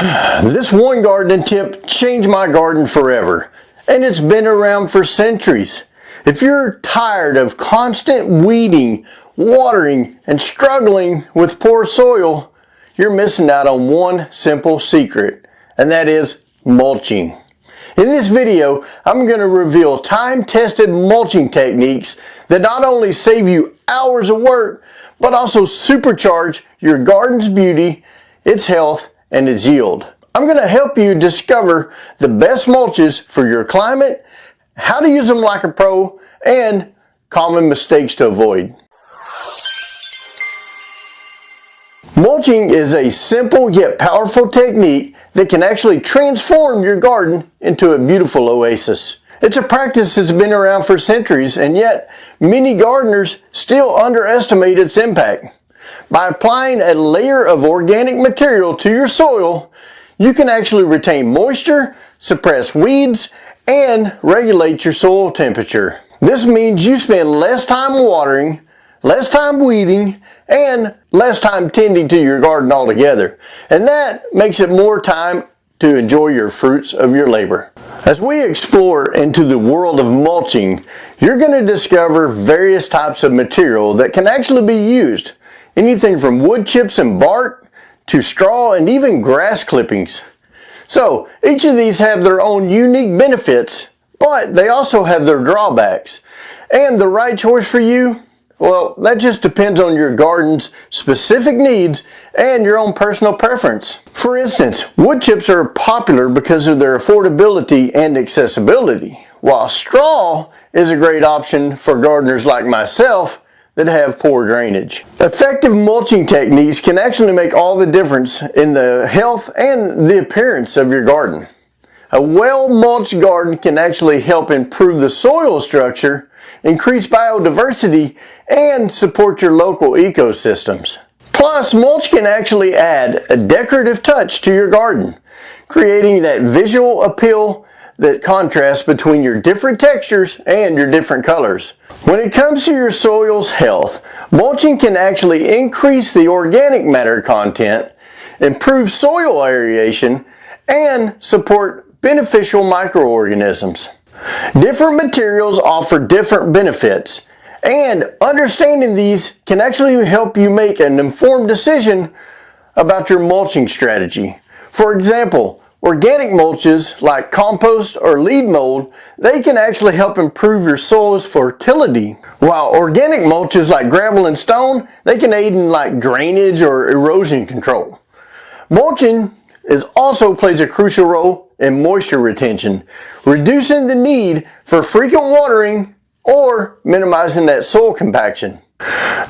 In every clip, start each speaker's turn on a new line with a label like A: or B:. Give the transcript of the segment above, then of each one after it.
A: This one gardening tip changed my garden forever, and it's been around for centuries. If you're tired of constant weeding, watering, and struggling with poor soil, you're missing out on one simple secret, and that is mulching. In this video, I'm going to reveal time-tested mulching techniques that not only save you hours of work, but also supercharge your garden's beauty, its health, and its yield. I'm going to help you discover the best mulches for your climate, how to use them like a pro, and common mistakes to avoid. Mulching is a simple yet powerful technique that can actually transform your garden into a beautiful oasis. It's a practice that's been around for centuries, and yet many gardeners still underestimate its impact. By applying a layer of organic material to your soil, you can actually retain moisture, suppress weeds, and regulate your soil temperature. This means you spend less time watering, less time weeding, and less time tending to your garden altogether. And that makes it more time to enjoy your fruits of your labor. As we explore into the world of mulching, you're going to discover various types of material that can actually be used. Anything from wood chips and bark to straw and even grass clippings. So each of these have their own unique benefits, but they also have their drawbacks. And the right choice for you? Well, that just depends on your garden's specific needs and your own personal preference. For instance, wood chips are popular because of their affordability and accessibility, while straw is a great option for gardeners like myself that have poor drainage. Effective mulching techniques can actually make all the difference in the health and the appearance of your garden. A well-mulched garden can actually help improve the soil structure, increase biodiversity, and support your local ecosystems. Plus, mulch can actually add a decorative touch to your garden, creating that visual appeal that contrasts between your different textures and your different colors. When it comes to your soil's health, mulching can actually increase the organic matter content, improve soil aeration, and support beneficial microorganisms. Different materials offer different benefits, and understanding these can actually help you make an informed decision about your mulching strategy. For example, organic mulches like compost or lead mold, they can actually help improve your soil's fertility. While organic mulches like gravel and stone, they can aid in like drainage or erosion control. Mulching also plays a crucial role in moisture retention, reducing the need for frequent watering or minimizing that soil compaction.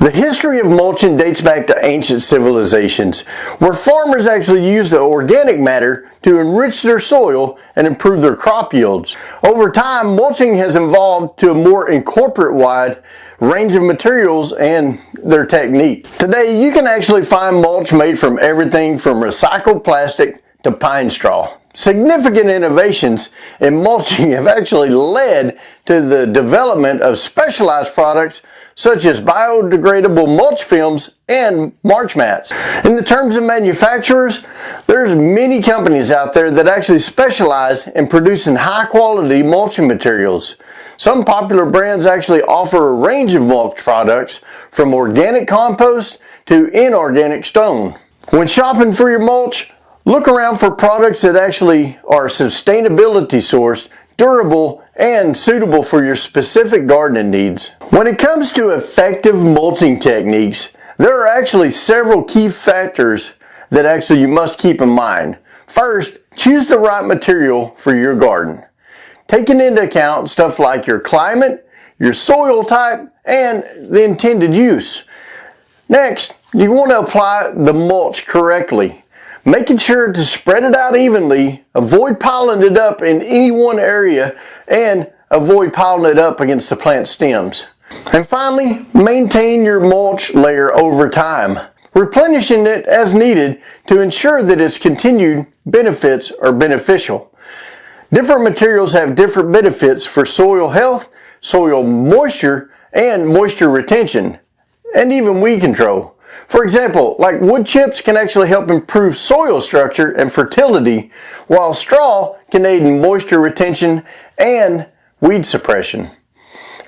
A: The history of mulching dates back to ancient civilizations, where farmers actually used the organic matter to enrich their soil and improve their crop yields. Over time, mulching has evolved to a more incorporate-wide range of materials and their technique. Today, you can actually find mulch made from everything from recycled plastic to pine straw. Significant innovations in mulching have actually led to the development of specialized products such as biodegradable mulch films and mulch mats. In the terms of manufacturers, there's many companies out there that actually specialize in producing high quality mulching materials. Some popular brands actually offer a range of mulch products from organic compost to inorganic stone. When shopping for your mulch, look around for products that actually are sustainability sourced, durable, and suitable for your specific gardening needs. When it comes to effective mulching techniques, there are actually several key factors that actually you must keep in mind. First, choose the right material for your garden, taking into account stuff like your climate, your soil type, and the intended use. Next, you want to apply the mulch correctly, making sure to spread it out evenly, avoid piling it up in any one area, and avoid piling it up against the plant stems. And finally, maintain your mulch layer over time, replenishing it as needed to ensure that its continued benefits are beneficial. Different materials have different benefits for soil health, soil moisture, and moisture retention, and even weed control. For example, like wood chips can actually help improve soil structure and fertility, while straw can aid in moisture retention and weed suppression.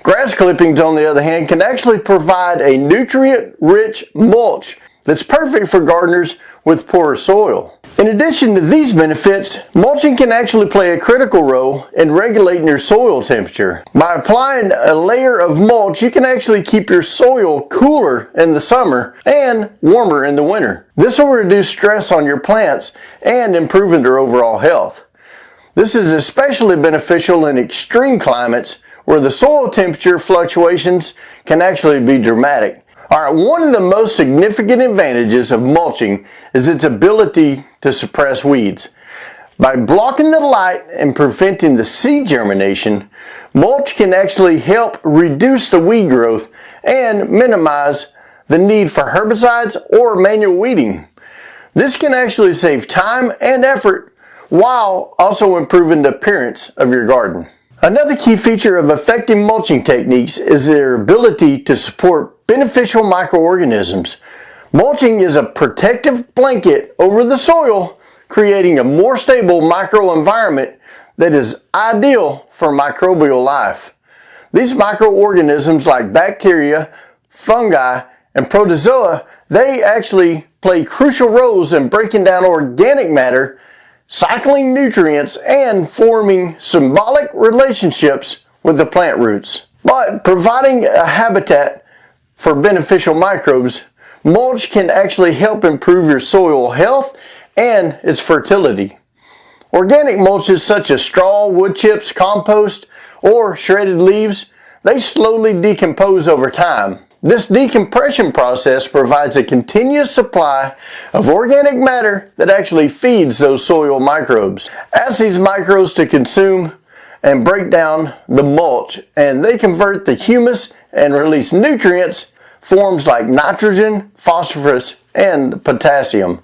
A: Grass clippings, on the other hand, can actually provide a nutrient-rich mulch that's perfect for gardeners with poor soil. In addition to these benefits, mulching can actually play a critical role in regulating your soil temperature. By applying a layer of mulch, you can actually keep your soil cooler in the summer and warmer in the winter. This will reduce stress on your plants and improve their overall health. This is especially beneficial in extreme climates where the soil temperature fluctuations can actually be dramatic. Alright, one of the most significant advantages of mulching is its ability to suppress weeds. By blocking the light and preventing the seed germination, mulch can actually help reduce the weed growth and minimize the need for herbicides or manual weeding. This can actually save time and effort while also improving the appearance of your garden. Another key feature of effective mulching techniques is their ability to support beneficial microorganisms. Mulching is a protective blanket over the soil, creating a more stable microenvironment that is ideal for microbial life. These microorganisms like bacteria, fungi, and protozoa, they actually play crucial roles in breaking down organic matter, cycling nutrients, and forming symbiotic relationships with the plant roots. But providing a habitat for beneficial microbes, mulch can actually help improve your soil health and its fertility. Organic mulches such as straw, wood chips, compost, or shredded leaves, they slowly decompose over time. This decompression process provides a continuous supply of organic matter that actually feeds those soil microbes. Asks these microbes to consume and break down the mulch, and they convert the humus and release nutrients, forms like nitrogen, phosphorus, and potassium,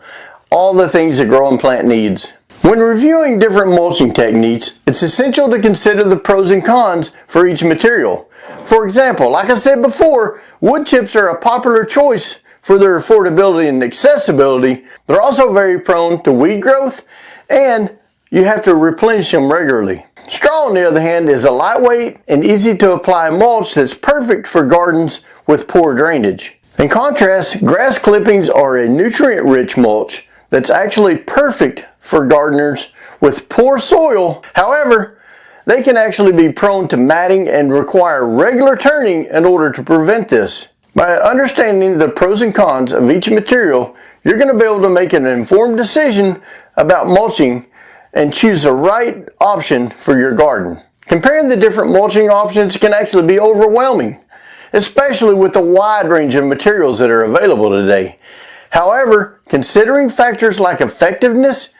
A: all the things a growing plant needs. When reviewing different mulching techniques, it's essential to consider the pros and cons for each material. For example, like I said before, wood chips are a popular choice for their affordability and accessibility. They're also very prone to weed growth, and you have to replenish them regularly. Straw, on the other hand, is a lightweight and easy to apply mulch that's perfect for gardens with poor drainage. In contrast, grass clippings are a nutrient-rich mulch that's actually perfect for gardeners with poor soil. However, they can actually be prone to matting and require regular turning in order to prevent this. By understanding the pros and cons of each material, you're going to be able to make an informed decision about mulching and choose the right option for your garden. Comparing the different mulching options can actually be overwhelming, especially with the wide range of materials that are available today. However, considering factors like effectiveness,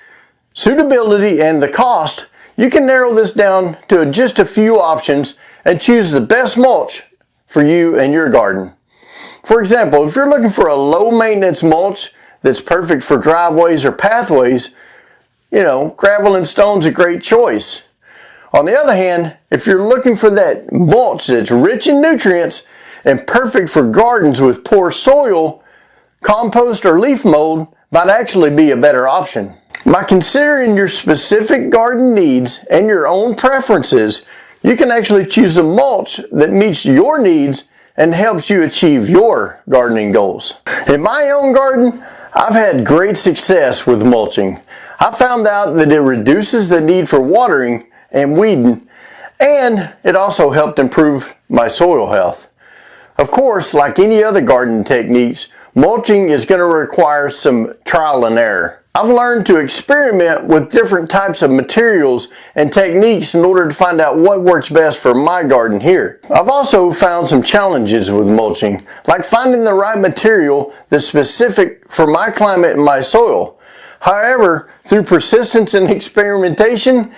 A: suitability, and the cost, you can narrow this down to just a few options and choose the best mulch for you and your garden. For example, if you're looking for a low maintenance mulch that's perfect for driveways or pathways, gravel and stone's a great choice. On the other hand, if you're looking for that mulch that's rich in nutrients and perfect for gardens with poor soil, compost or leaf mold might actually be a better option. By considering your specific garden needs and your own preferences, you can actually choose a mulch that meets your needs and helps you achieve your gardening goals. In my own garden, I've had great success with mulching. I found out that it reduces the need for watering and weeding, and it also helped improve my soil health. Of course, like any other gardening techniques, mulching is going to require some trial and error. I've learned to experiment with different types of materials and techniques in order to find out what works best for my garden here. I've also found some challenges with mulching, like finding the right material that's specific for my climate and my soil. However, through persistence and experimentation,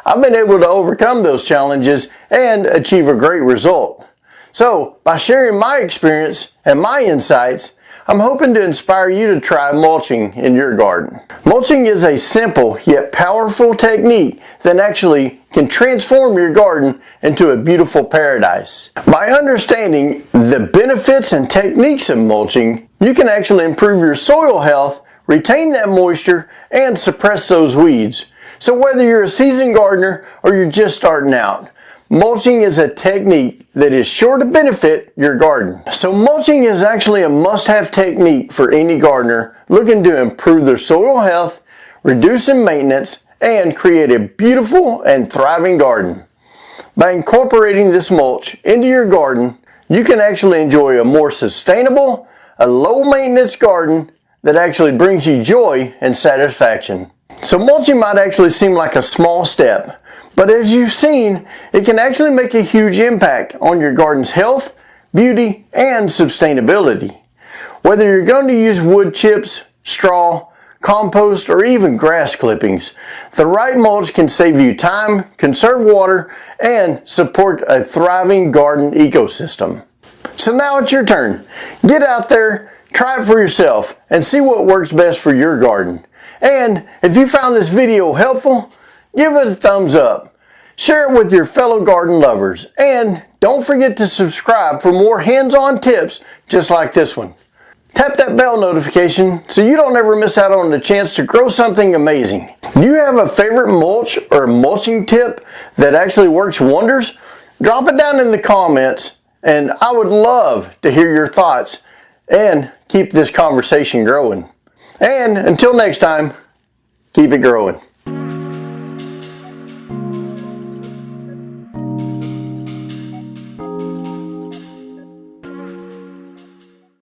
A: I've been able to overcome those challenges and achieve a great result. So, by sharing my experience and my insights, I'm hoping to inspire you to try mulching in your garden. Mulching is a simple yet powerful technique that actually can transform your garden into a beautiful paradise. By understanding the benefits and techniques of mulching, you can actually improve your soil health, retain that moisture, and suppress those weeds. So whether you're a seasoned gardener or you're just starting out, mulching is a technique that is sure to benefit your garden. So mulching is actually a must-have technique for any gardener looking to improve their soil health, reduce maintenance, and create a beautiful and thriving garden. By incorporating this mulch into your garden, you can actually enjoy a more sustainable, a low-maintenance garden that actually brings you joy and satisfaction. So mulching might actually seem like a small step, but as you've seen, it can actually make a huge impact on your garden's health, beauty, and sustainability. Whether you're going to use wood chips, straw, compost, or even grass clippings, the right mulch can save you time, conserve water, and support a thriving garden ecosystem. So now it's your turn. Get out there, try it for yourself, and see what works best for your garden. And if you found this video helpful, give it a thumbs up. Share it with your fellow garden lovers. And don't forget to subscribe for more hands-on tips just like this one. Tap that bell notification so you don't ever miss out on the chance to grow something amazing. Do you have a favorite mulch or mulching tip that actually works wonders? Drop it down in the comments and I would love to hear your thoughts and keep this conversation growing. And until next time, keep it growing.